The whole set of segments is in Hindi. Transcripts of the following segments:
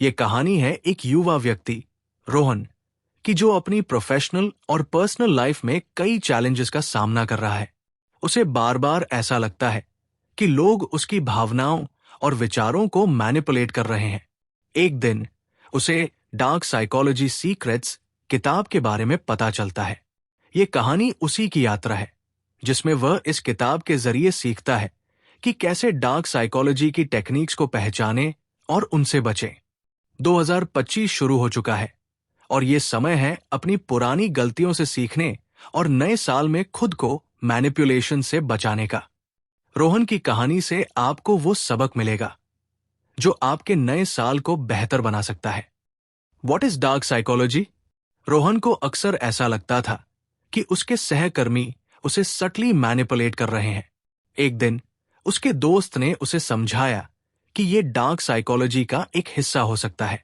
ये कहानी है एक युवा व्यक्ति रोहन की, जो अपनी प्रोफेशनल और पर्सनल लाइफ में कई चैलेंजेस का सामना कर रहा है। उसे बार बार ऐसा लगता है कि लोग उसकी भावनाओं और विचारों को मैनिपुलेट कर रहे हैं। एक दिन उसे डार्क साइकोलॉजी सीक्रेट्स किताब के बारे में पता चलता है। ये कहानी उसी की यात्रा है जिसमें वह इस किताब के जरिए सीखता है कि कैसे डार्क साइकोलॉजी की टेक्निक्स को पहचाने और उनसे बचे। 2025 शुरू हो चुका है और ये समय है अपनी पुरानी गलतियों से सीखने और नए साल में खुद को मैनिपुलेशन से बचाने का। रोहन की कहानी से आपको वो सबक मिलेगा जो आपके नए साल को बेहतर बना सकता है। What is dark psychology? Rohan को अक्सर ऐसा लगता था कि उसके सहकर्मी उसे सटली मैनिपुलेट कर रहे हैं। एक दिन उसके दोस्त ने उसे समझाया कि यह डार्क साइकोलॉजी का एक हिस्सा हो सकता है।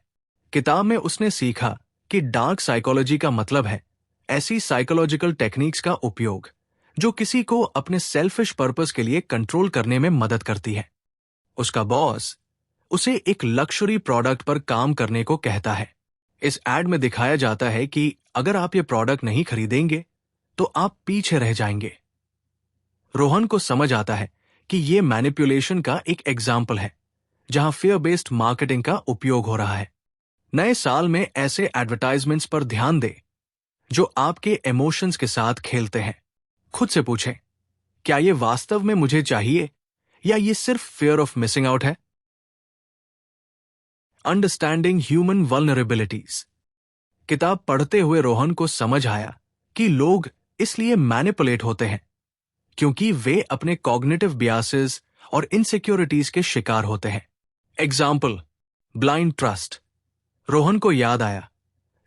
किताब में उसने सीखा कि डार्क साइकोलॉजी का मतलब है ऐसी साइकोलॉजिकल टेक्निक्स का उपयोग जो किसी को अपने सेल्फिश पर्पस के लिए कंट्रोल करने में मदद करती है। उसका बॉस उसे एक लक्जरी प्रोडक्ट पर काम करने को कहता है। इस एड में दिखाया जाता है कि अगर आप ये प्रोडक्ट नहीं खरीदेंगे तो आप पीछे रह जाएंगे। रोहन को समझ आता है कि ये मैनिपुलेशन का एक एग्जाम्पल है जहां फियर बेस्ड मार्केटिंग का उपयोग हो रहा है। नए साल में ऐसे एडवर्टाइजमेंट्स पर ध्यान दें जो आपके इमोशंस के साथ खेलते हैं। खुद से पूछें, क्या ये वास्तव में मुझे चाहिए या ये सिर्फ फियर ऑफ मिसिंग आउट है? Understanding human vulnerabilities. किताब पढ़ते हुए रोहन को समझ आया कि लोग इसलिए मैनिपुलेट होते हैं क्योंकि वे अपने कॉग्निटिव बियासेस और इनसिक्योरिटीज के शिकार होते हैं। Example, blind trust. रोहन को याद आया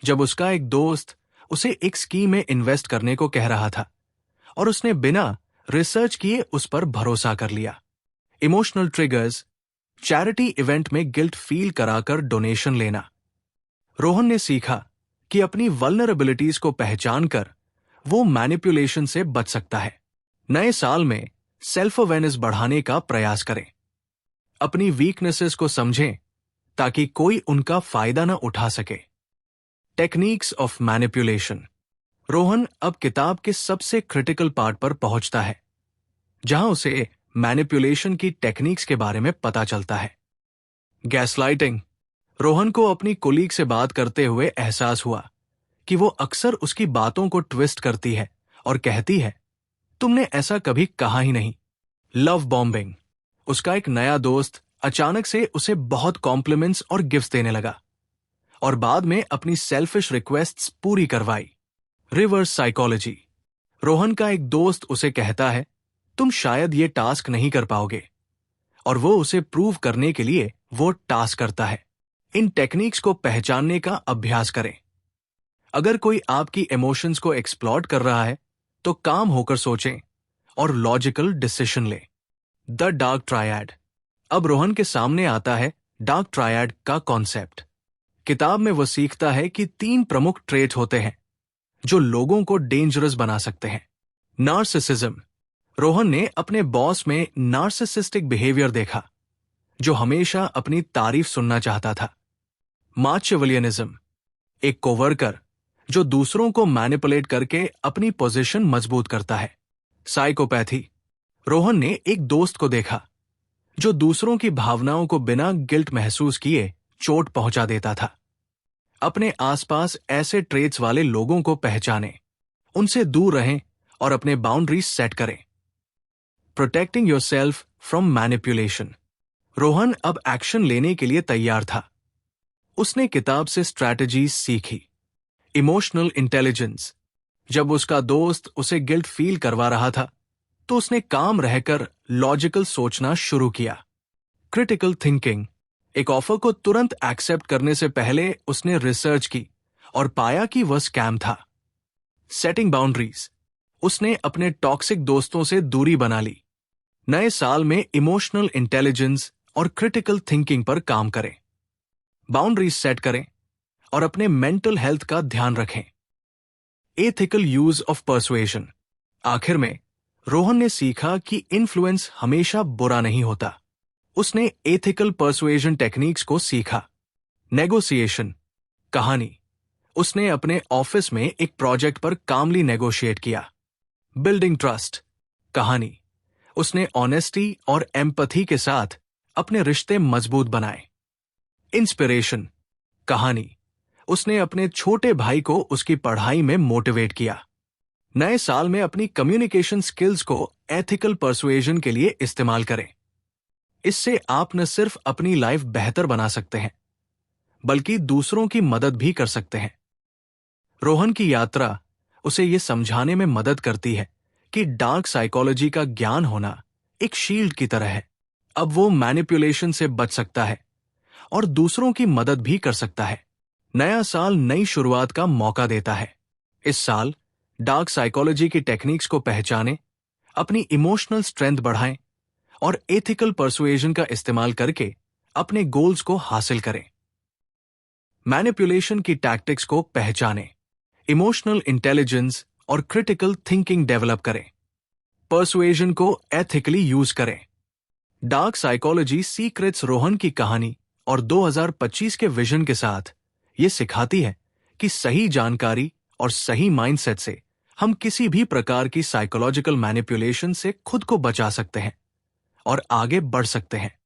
जब उसका एक दोस्त उसे एक स्कीम में इन्वेस्ट करने को कह रहा था और उसने बिना रिसर्च किए उस पर भरोसा कर लिया। इमोशनल ट्रिगर्स, चैरिटी इवेंट में गिल्ट फील कराकर डोनेशन लेना। रोहन ने सीखा कि अपनी वल्नरेबिलिटीज को पहचान कर वो मैनिपुलेशन से बच सकता है। नए साल में सेल्फ अवेयरनेस बढ़ाने का प्रयास करें। अपनी वीकनेसेस को समझें ताकि कोई उनका फायदा न उठा सके। Techniques of manipulation. रोहन अब किताब के सबसे क्रिटिकल पार्ट पर पहुंचता है जहां उसे मैनिपुलेशन की टेक्निक्स के बारे में पता चलता है। गैसलाइटिंग। रोहन को अपनी कोलीग से बात करते हुए एहसास हुआ कि वो अक्सर उसकी बातों को ट्विस्ट करती है और कहती है, तुमने ऐसा कभी कहा ही नहीं। Love bombing. उसका एक नया दोस्त अचानक से उसे बहुत कॉम्प्लीमेंट्स और गिफ्ट्स देने लगा और बाद में अपनी सेल्फिश रिक्वेस्ट्स पूरी करवाई। Reverse psychology. रोहन का एक दोस्त उसे कहता है, तुम शायद ये टास्क नहीं कर पाओगे, और वो उसे प्रूव करने के लिए वो टास्क करता है। इन टेक्निक्स को पहचानने का अभ्यास करें। अगर कोई आपकी इमोशंस को एक्सप्लॉइट कर रहा है तो काम होकर सोचें और लॉजिकल डिसीजन लें। The dark triad. अब रोहन के सामने आता है डार्क ट्रायड का कॉन्सेप्ट। किताब में वो सीखता है कि 3 प्रमुख ट्रेट होते हैं जो लोगों को डेंजरस बना सकते हैं। नार्सिसिज्म। रोहन ने अपने बॉस में नार्सिसिस्टिक बिहेवियर देखा जो हमेशा अपनी तारीफ सुनना चाहता था। माचिवलियनिज्म। एक कोवर्कर जो दूसरों को मैनिपुलेट करके अपनी पोजीशन मजबूत करता है। साइकोपैथी। रोहन ने एक दोस्त को देखा जो दूसरों की भावनाओं को बिना गिल्ट महसूस किए चोट पहुंचा देता था। अपने आसपास ऐसे ट्रेट्स वाले लोगों को पहचानें, उनसे दूर रहें और अपने बाउंड्रीज सेट करें। Protecting yourself from manipulation. Rohan अब एक्शन लेने के लिए तैयार था। उसने किताब से स्ट्रैटेजीज सीखी। Emotional intelligence. जब उसका दोस्त उसे गिल्ट फील करवा रहा था तो उसने काम रहकर लॉजिकल सोचना शुरू किया। Critical thinking. एक ऑफर को तुरंत एक्सेप्ट करने से पहले उसने रिसर्च की और पाया कि वह स्कैम था। Setting boundaries. उसने अपने टॉक्सिक दोस्तों से दूरी बना ली। नए साल में इमोशनल इंटेलिजेंस और क्रिटिकल थिंकिंग पर काम करें। बाउंड्रीज सेट करें और अपने मेंटल हेल्थ का ध्यान रखें। Ethical use of persuasion. आखिर में रोहन ने सीखा कि इन्फ्लुएंस हमेशा बुरा नहीं होता। उसने एथिकल पर्सुएशन टेक्निक्स को सीखा। नेगोशिएशन। कहानी, उसने अपने ऑफिस में एक प्रोजेक्ट पर कामली नेगोशिएट किया। Building trust. कहानी, उसने ऑनेस्टी और एम्पैथी के साथ अपने रिश्ते मजबूत बनाए। इंस्पिरेशन। कहानी, उसने अपने छोटे भाई को उसकी पढ़ाई में मोटिवेट किया। नए साल में अपनी कम्युनिकेशन स्किल्स को एथिकल पर्सुएजन के लिए इस्तेमाल करें। इससे आप न सिर्फ अपनी लाइफ बेहतर बना सकते हैं, बल्कि दूसरों की मदद भी कर सकते हैं। रोहन की यात्रा उसे यह समझाने में मदद करती है कि डार्क साइकोलॉजी का ज्ञान होना एक शील्ड की तरह है। अब वो मैनिपुलेशन से बच सकता है और दूसरों की मदद भी कर सकता है। नया साल नई शुरुआत का मौका देता है। इस साल डार्क साइकोलॉजी की टेक्निक्स को पहचानें, अपनी इमोशनल स्ट्रेंथ बढ़ाएं और एथिकल पर्सुएजन का इस्तेमाल करके अपने गोल्स को हासिल करें। मैनिपुलेशन की टैक्टिक्स को पहचानें, इमोशनल इंटेलिजेंस और क्रिटिकल थिंकिंग डेवलप करें। पर्सुएजन को एथिकली यूज करें। डार्क साइकोलॉजी सीक्रेट्स रोहन की कहानी और 2025 के विजन के साथ ये सिखाती है कि सही जानकारी और सही माइंडसेट से हम किसी भी प्रकार की साइकोलॉजिकल मैनिपुलेशन से खुद को बचा सकते हैं और आगे बढ़ सकते हैं।